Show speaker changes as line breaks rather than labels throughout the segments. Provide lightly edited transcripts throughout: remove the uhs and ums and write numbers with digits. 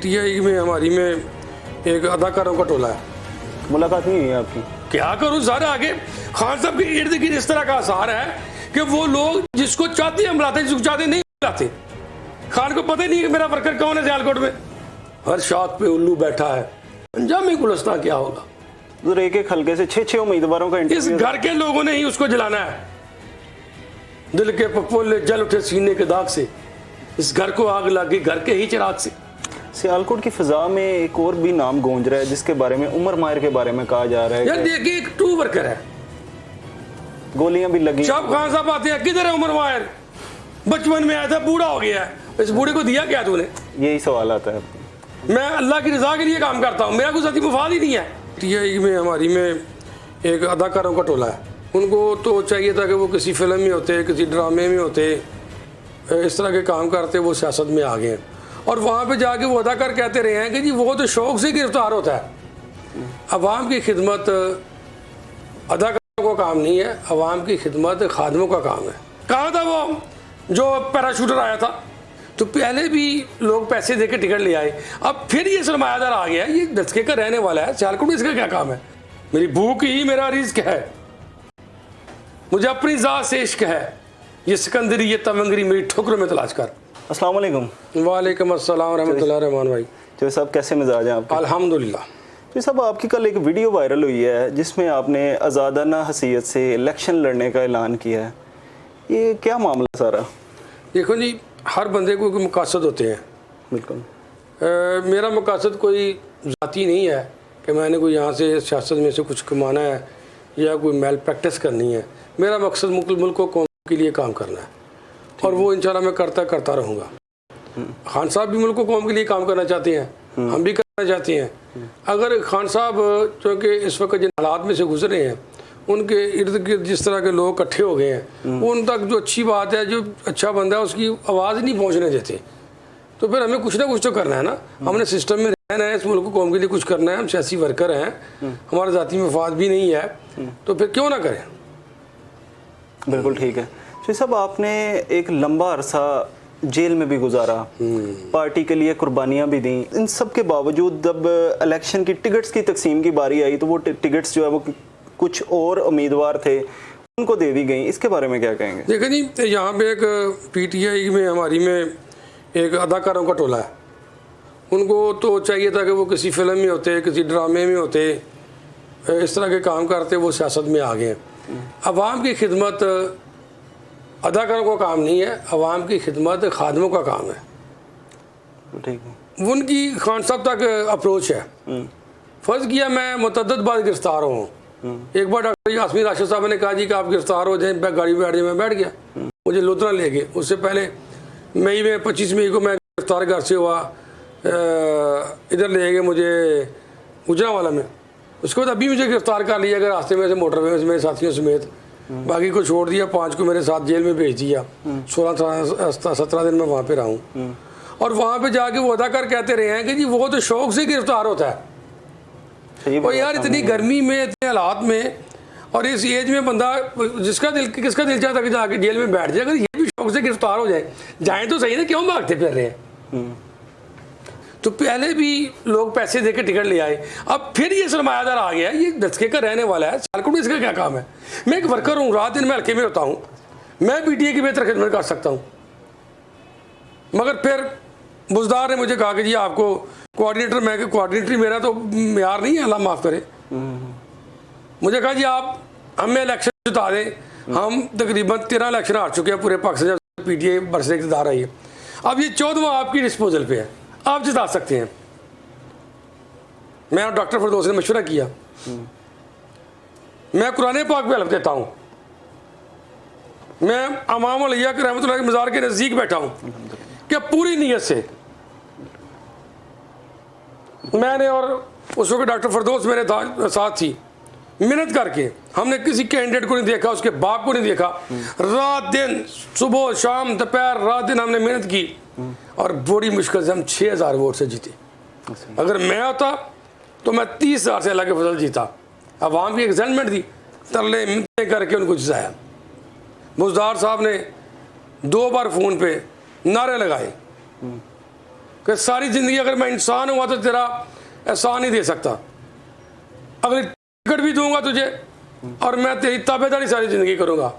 TI में हमारी में एक अदाकारों का टोला है।
मुलाकात नहीं हुई है आपकी?
क्या करूं सर, आगे खान साहब के इर्द गिर्द इस तरह का आसार है कि वो लोग जिसको चाहते हैं बुलाते, जिसको चाहते नहीं बुलाते। खान को पता ही नहीं कि मेरा वर्कर कौन है सियालकोट में। हर शाख पे उल्लू बैठा है, अंजाम गुलस्तान क्या होगा।
तो एक एक हल्के से 6-6 उम्मीदवारों का
इस घर के लोगों ने ही उसको जलाना है। दिल के पपोले जल उठे सीने के दाग से, इस घर को आग लगी घर के ही चिराग से।
सियालकोट की फिजा में एक और भी नाम गूंज रहा है जिसके बारे में उमर माहिर के बारे में कहा जा रहा है।
यार देखिए, एक ट्रू वर्कर है,
गोलियां भी लगी।
शाह खान साहब आते हैं, किधर है उमर माहिर? बचपन में आया था, बूढ़ा हो गया है। इस बूढ़े को दिया क्या तूने?
यही सवाल आता है।
मैं अल्लाह की रजा के लिए काम करता हूँ, मेरा कोई ज़ाती मुफाद ही नहीं है। टीआई में हमारी में एक अदाकारों का टोला है। उनको तो चाहिए था कि वो किसी फिल्म में होते, किसी ड्रामे में होते, इस तरह के काम करते, वो सियासत में आ गए। और वहाँ पे जाके वो अदाकार कहते रहे हैं कि जी वो तो शौक से गिरफ्तार होता है। अवाम की खिदमत अदाकारों का काम नहीं है, अवाम की खिदमत खादमों का काम है। कहाँ था वो जो पैराशूटर आया था? तो पहले भी लोग पैसे दे के टिकट ले आए, अब फिर ये सरमायादार आ गया, ये दसके का रहने वाला है। सियालकोट में इसका क्या काम है? मेरी भूख ही मेरा रिस्क है, मुझे अपनी ज़ात से इश्क है, ये सिकंदरी ये तवंगरी मेरी ठोकरों में तलाश कर।
अस्सलाम वालेकुम।
वालेकुम अस्सलाम रहमतुल्लाह रहमान भाई।
जो साहब कैसे मिजाज हैं आपके?
अल्हम्दुलिल्लाह।
जो साहब आपकी कल एक वीडियो वायरल हुई है जिसमें आपने आज़ादाना हैसियत से इलेक्शन लड़ने का ऐलान किया है, ये क्या मामला सारा?
देखो जी, हर बंदे को कोई मकासद होते हैं।
बिल्कुल।
मेरा मकासद कोई ज़ाती नहीं है कि मैंने कोई यहाँ से सियासत में से कुछ कमाना है या कोई मैल प्रैक्टिस करनी है। मेरा मकसद मुल्क को कौम के लिए काम करना है, और वो इंशाल्लाह मैं करता रहूँगा। खान साहब भी मुल्क को कौम के लिए काम करना चाहते हैं, हम भी करना चाहते हैं। अगर खान साहब चूँकि इस वक्त जिन हालात में से गुजरे हैं, उनके इर्द गिर्द जिस तरह के लोग इकट्ठे हो गए हैं, उन तक जो अच्छी बात है, जो अच्छा बंदा है, उसकी आवाज़ नहीं पहुँचने देते। तो फिर हमें कुछ ना कुछ तो करना है ना। हमने सिस्टम में रहना है, इस मुल्क को कौम के लिए कुछ करना है। हम सियासी वर्कर हैं, हमारा ज़ाती मफाद भी नहीं है, तो फिर क्यों ना करें।
बिल्कुल ठीक है। तो साहब आपने एक लंबा अरसा जेल में भी गुजारा, पार्टी के लिए कुर्बानियां भी दी। इन सब के बावजूद जब इलेक्शन की टिकट्स की तकसीम की बारी आई तो वो टिकट्स जो है वो कुछ और उम्मीदवार थे उनको दे दी गई। इसके बारे में क्या कहेंगे?
देखिए जी, यहाँ पे एक पीटीआई में हमारी में एक अदाकारों का टोला है। उनको तो चाहिए था कि वो किसी फिल्म में होते, किसी ड्रामे में होते, इस तरह के काम करते, वो सियासत में आ गए। अवाम की खिदमत अदाकारों का काम नहीं है, अवाम की खिदमत खादमों का काम है।
ठीक है।
उनकी खान साहब तक अप्रोच है। फ़र्ज़ किया मैं मुतअद्दिद बार गिरफ्तार हूँ। एक बार डॉक्टर यास्मीन राशिद साहब ने कहा जी कि आप गिरफ्तार हो जाए, गाड़ी में बैठ जाए। मैं बैठ गया, मुझे लुधियाना ले गए। उससे पहले मई में 25 मई को मैं गिरफ्तार घर से हुआ, इधर ले गए मुझे गुजरांवाला में। उसके बाद अभी मुझे गिरफ्तार कर लिया गया रास्ते में से, मोटरवे में, मेरे साथियों समेत। बाकी को छोड़ दिया, 5 को मेरे साथ जेल में भेज दिया। 16-17 दिन मैं वहाँ पे रहा हूँ। और वहाँ पे जाके वो अदाकार कहते रहे हैं कि जी वो तो शौक से गिरफ्तार होता है। और यार इतनी गर्मी में, इतने हालात में, और इस एज में बंदा किसका दिल चाहता है कि जाके जेल में बैठ जाए? अगर ये भी शौक से गिरफ्तार हो जाए तो सही ना, क्यों भागते फिर रहे हैं? तो पहले भी लोग पैसे दे के टिकट ले आए, अब फिर ये सरमायादार आ गया, ये दसके का रहने वाला है। सियालकोट में इसका क्या काम है? मैं एक वर्कर हूँ, रात दिन मैं हल्के में होता हूँ, मैं पीटीए की बेहतर खिदमत कर सकता हूँ। मगर फिर बुजदार ने मुझे कहा कि जी आपको कोऑर्डिनेटर, मैं कोऑर्डिनेटर मेरा तो म्यार नहीं है, अल्लाह माफ़ करे। मुझे कहा जी आप हमें इलेक्शन जिता दें। हम तकरीबन 13 इलेक्शन हार चुके हैं पूरे पाकिस्तान जब पीटीए बरसे इक़्तिदार आई है। अब ये 14वां आपकी डिस्पोजल पे है, आप जिता सकते हैं। मैं और डॉक्टर फरदौस ने मशवरा किया, मैं कुरान पाक पे हलफ देता हूँ, मैं इमाम अलिया के रहमतुल्लाह के मज़ार के नज़दीक बैठा हूँ कि पूरी नीयत से मैंने, और उस वक्त डॉक्टर फरदौस मेरे साथ थी, मेहनत करके हमने किसी कैंडिडेट को नहीं देखा, उसके बाप को नहीं देखा, रात दिन, सुबह शाम दोपहर रात दिन हमने मेहनत की, और बड़ी मुश्किल से हम 6000 वोट से जीते। अगर मैं होता तो मैं 30,000 से अल्लाह के फजल जीता। अवाम की एक्साइटमेंट थी, तरले मिन्नतें करके उनको जिताया। बुजदार साहब ने 2 बार फ़ोन पे नारे लगाए कि सारी ज़िंदगी अगर मैं इंसान हुआ तो तेरा एहसान नहीं दे सकता, अगली टिकट भी दूंगा तुझे और मैं तेरी ताबेदारी सारी ज़िंदगी करूँगा।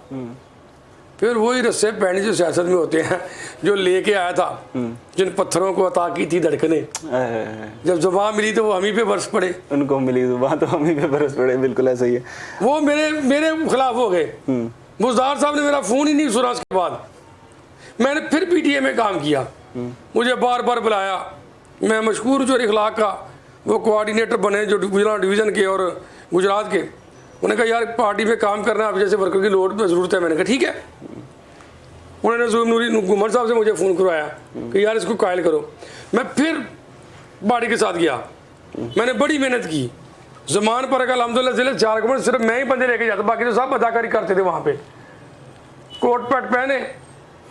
फिर वही रस्से पैंट जो सियासत में होते हैं, जो लेके आया था, जिन पत्थरों को अता की थी धड़कने, जब जुबान मिली तो वो हम ही पे बरस पड़े।
उनको मिली जुबान तो हम ही पे बरस पड़े, बिल्कुल ऐसा ही है।
वो मेरे खिलाफ हो गए। बुज़दार साहब ने मेरा फ़ोन ही नहीं सुना। उसके बाद मैंने फिर पीटीए में काम किया, मुझे बार बार बुलाया। मैं मशहूर जो इखलाक का वो कोऑर्डिनेटर बने जो गुजरात डिवीज़न के और गुजरात के। उन्होंने कहा यार पार्टी में काम करना, आप जैसे वर्कर की लोड पर ज़रूरत है। मैंने कहा ठीक है। उन्होंने ज़ुल्म नूरी गुमर साहब से मुझे फ़ोन करवाया कि यार इसको कायल करो। मैं फिर पार्टी के साथ गया, मैंने बड़ी मेहनत की। ज़मान पर अल्हम्दुलिल्लाह ज़िले 4 कमर सिर्फ मैं ही बंदे लेके जाता, बाकी तो सब अदाकारी करते थे वहाँ पे। कोट पैट पहने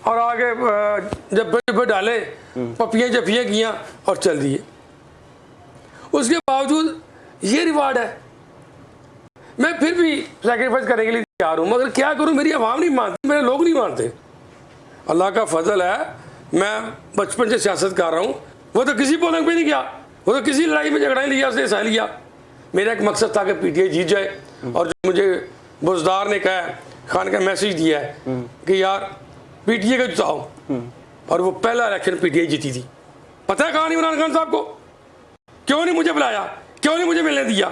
और आगे जब डाले, पपियाँ जफियाँ किया और चल दिए। उसके बावजूद ये रिवार्ड है। मैं फिर भी सैक्रिफाइस करने के लिए तैयार हूँ, मगर क्या करूँ, मेरी आवाम नहीं मानती, मेरे लोग नहीं मानते। अल्लाह का फजल है, मैं बचपन से सियासत कर रहा हूँ। वो तो किसी पोलिंग पे नहीं गया, वो तो किसी लड़ाई में झगड़ा नहीं लिया, उसने हिस्सा लिया। मेरा एक मकसद था कि पीटीआई जीत जाए। और जो मुझे बुज़दार ने कहा, खान का मैसेज दिया है कि यार पीटीआई को जिताओ, और वो पहला इलेक्शन पीटीआई जीती थी। पता है कहानी इमरान खान साहब को क्यों नहीं मुझे बुलाया, क्यों नहीं मुझे मिलने दिया?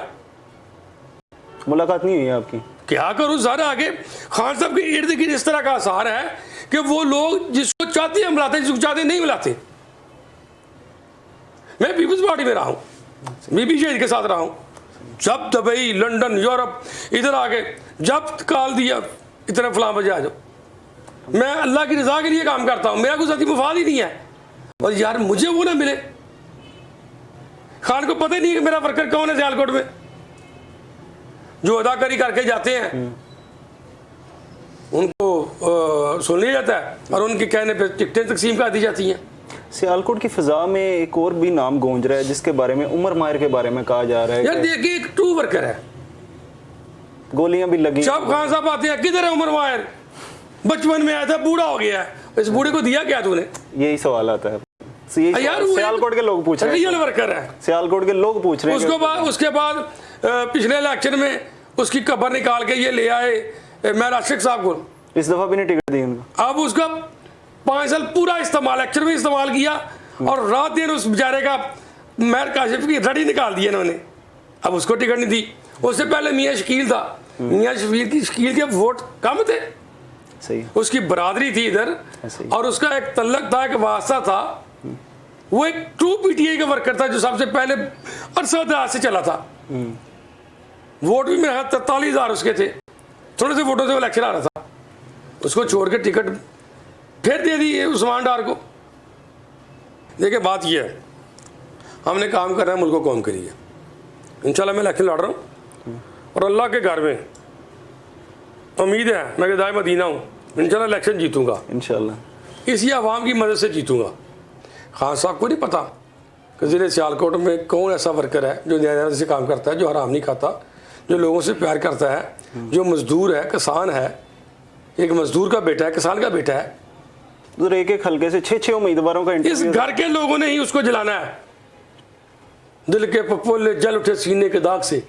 मुलाकात नहीं हुई है आपकी? क्या
करूं सर, आगे खान साहब के इर्द गिर्द इस तरह का आसार है कि वो लोग जिसको चाहते हैं बुलाते हैं, जिसको चाहते नहीं बुलाते। मैं पीपल्स पार्टी में रहा हूं, बीबी शहीद के साथ रहा हूं। जब दुबई, लंदन, यूरोप इधर आके जब कॉल दिया इतने फलां बजे आ जाओ। मैं अल्लाह की रजा के लिए काम करता हूं, मेरा कोई ज़ाती मुफाद ही नहीं है। और यार मुझे वो ना मिले। खान को पता ही नहीं कि मेरा वर्कर कौन है सियालकोट में। जो अदाकारी करके जाते हैं उनको सुन लिया जाता है और उनके कहने पे टिकटें तकसीम कर दी जाती हैं।
सियालकोट की फिजा में एक और भी नाम गूंज रहा है, जिसके बारे में उमर माहिर के बारे में कहा जा रहा है।
यार देखिए, एक ट्रू वर्कर है,
गोलियां भी लगी।
जब खान साहब आते हैं, किधर है उमर माहिर? बचपन में आया था, बूढ़ा हो गया है। इस बूढ़े को दिया क्या तूने?
यही सवाल आता है यार, सियालकोट के लोग पूछ रहे हैं।
रियल वर्कर है,
सियालकोट के लोग पूछ रहे हैं।
उसके बाद पिछले इलेक्शन में उसकी कब्र निकाल के ये ले आए मैं राशिक साहब को।
इस दफा भी नहीं टिकट दी उनको।
अब उसका 5 साल पूरा इस्तेमाल इलेक्शन में इस्तेमाल किया और रात दिन उस बेचारे का महर काशिफ की रड़ी निकाल दी इन्होंने। अब उसको टिकट नहीं दी। उससे पहले मियाँ शकील था, मियाँ शकील के वोट कम थे,
सही,
उसकी बरादरी थी इधर, और उसका एक तल्लक था, एक वास्ता था। वो एक ट्रू पीटीआई का वर्कर था जो सबसे पहले अरसा दराज से चला था। वोट भी मेरे 43,000 उसके थे, थोड़े से वोटों से इलेक्शन आ रहा था। उसको छोड़ के टिकट फिर दे दी उस्मान डार को। देखिए बात यह है, हमने काम करना है मुल्क को कौम के लिए। इंशाल्लाह मैं इलेक्शन लड़ रहा हूँ और अल्लाह के घर में उम्मीद है मैं गदाए मदीना हूँ, इंशाल्लाह इलेक्शन जीतूँगा।
इंशाल्लाह
इसी आवाम की मदद से जीतूँगा। खान साहब को नहीं पता कि ज़िले सियालकोट में कौन ऐसा वर्कर है जो न्याय से काम करता है, जो हराम नहीं खाता, जो लोगों से प्यार करता है, जो मजदूर है, किसान है, एक मजदूर का बेटा है, किसान का बेटा है।
तो एक हल्के से 6 उम्मीदवारों का
इस घर के लोगों ने ही उसको जलाना है। दिल के पपोले जल उठे सीने के दाग से,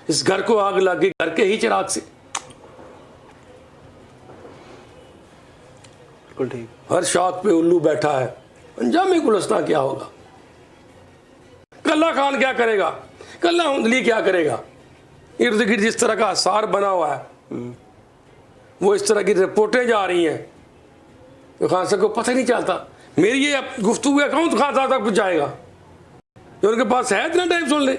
इस घर को आग लगी घर के ही चिराग से।
ठीक।
हर शाख पे उल्लू बैठा है, अंजाम गुलस्ता क्या होगा? कल्ला खान क्या करेगा? कल्ला हुंदली क्या करेगा? इर्द गिर्द जिस तरह का आसार बना हुआ है, वो इस तरह की रिपोर्टें जा रही हैं तो खान साहब को पता ही नहीं चलता। मेरी ये गुफ्तगू अकाउंट खान साहब तक पहुँच जाएगा, जो उनके पास है इतना टाइम सुन ले।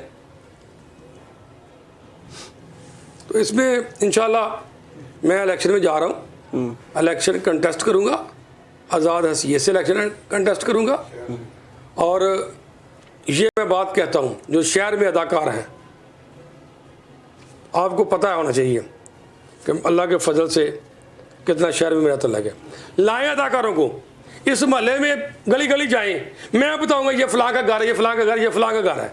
तो इसमें इंशाल्लाह मैं इलेक्शन में जा रहा हूँ, इलेक्शन कंटेस्ट करूँगा, आज़ाद हैसियत से इलेक्शन कंटेस्ट करूँगा। और ये मैं बात कहता हूँ, जो शहर में अदाकार हैं, आपको पता होना चाहिए कि अल्लाह के फजल से कितना शहर में मेरा तल्लक है। लाएं अदाकारों को, इस महल्ले में गली गली जाएं, मैं बताऊँगा ये फ़लाँ का घर है, ये फ़लाँ का घर, ये फ़लाँ का घर है।